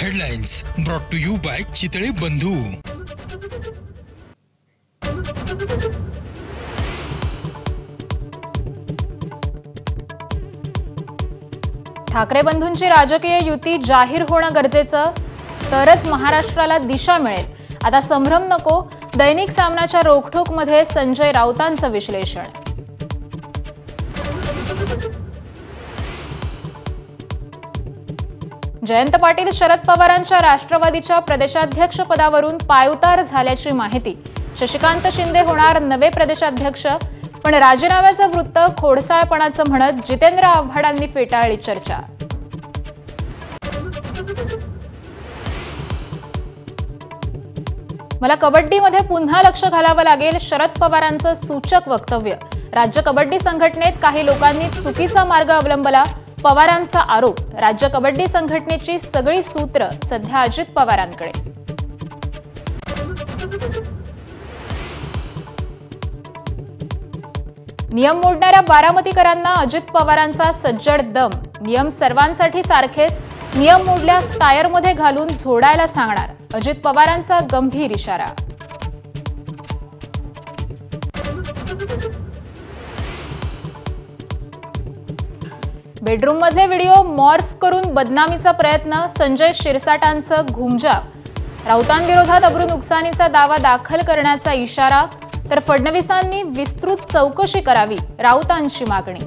Headlines brought to you by Chitale Bandhu. Thackeray बंधूंची राजकीय युती जाहीर होणं गरजेचं, तरच महाराष्ट्राला दिशा मिळेल। आता संभ्रम नको, दैनिक सामनाच्या रोखठोकमध्ये संजय राऊतांचं विश्लेषण। जयंत पाटील शरद पवारांच्या राष्ट्रवादीच्या प्रदेशाध्यक्ष पदावरून पायउतार झाल्याची माहिती। शशिकांत शिंदे होणार नवे प्रदेशाध्यक्ष, पण राजीनाम्याचं वृत्त खोडसाळपणाचं म्हणत जितेंद्र आव्हाडांनी फेटाळली चर्चा। मला कबड्डीमध्ये पुन्हा लक्ष घालावं लागेल, शरद पवारांचं सूचक वक्तव्य। राज्य कबड्डी संघटनेत काही लोकांनी चुकीचा मार्ग अवलंबला, पवारांचा आरोप। राज्य कबड्डी संघटनेची सगळी सूत्र सध्या अजित पवारांकडे। नियम मोडणाऱ्या बारामतीकरांना अजित पवारांचा सज्जड दम। नियम सर्वांसाठी सारखेच, नियम मोडल्यास टायरमध्ये घालून झोडायला सांगणार, अजित पवारांचा गंभीर इशारा। बेडरूममधले व्हिडिओ मॉर्फ करून बदनामीचा प्रयत्न, संजय शिरसाटांचं घुमजाव। राऊतांविरोधात अब्रू नुकसानीचा दावा दाखल करण्याचा इशारा, तर फडणवीसांनी विस्तृत चौकशी करावी, राऊतांची मागणी।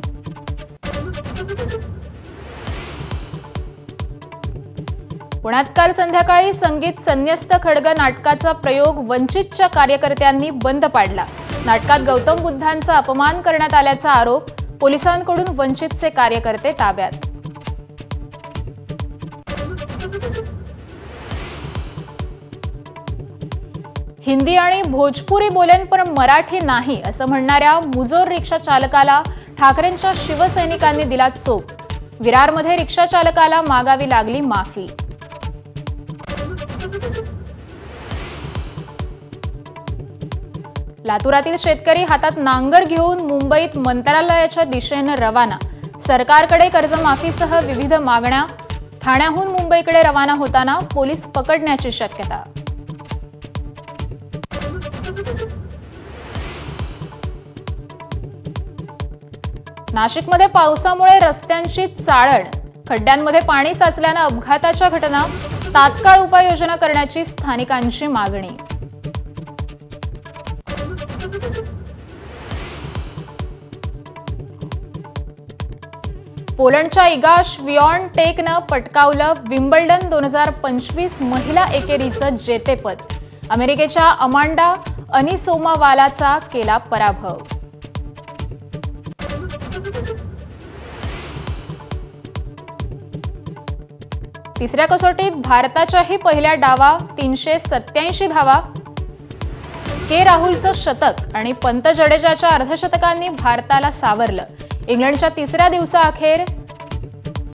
पुण्यात काल संध्याकाळी संगीत संन्यस्त खड्ग नाटकाचा प्रयोग वंचितच्या कार्यकर्त्यांनी बंद पाडला। नाटकात गौतम बुद्धांचा अपमान करण्यात आल्याचा आरोप, पोलिसांकडून वंचितचे कार्यकर्ते ताब्यात। हिंदी आणि भोजपुरी बोलेन पण मराठी नाही असं म्हणणाऱ्या मुजोर रिक्षा चालकाला ठाकरेंच्या शिवसैनिकांनी दिला चोप। विरारमध्ये रिक्षा चालकाला मागावी लागली माफी। लातूरातील शेतकरी हातात नांगर घेऊन मुंबईत मंत्रालयाच्या दिशेने रवाना। सरकारकडे कर्जमाफीसह विविध मागण्या, ठाण्याहून मुंबईकडे रवाना होताना पोलीस पकडण्याची शक्यता। नाशिकमध्ये पावसामुळे रस्त्यांची चाळण, खड्ड्यांमध्ये पाणी साचल्यानं अपघाताच्या घटना, तात्काळ उपाययोजना करण्याची स्थानिकांची मागणी। पोलंडच्या इगा श्विऑनटेकनं पटकावलं विम्बल्डन 2025 महिला एकेरीचं जेतेपद। अमेरिकेच्या अमांडा अनिसोमावालाचा केला पराभव। तिसऱ्या कसोटीत भारताच्याही पहिल्या डावा 387 धावा, के राहुलचं शतक आणि पंत जडेजाच्या अर्धशतकांनी भारताला सावरलं। इंग्लंडच्या तिसऱ्या दिवसाअखेर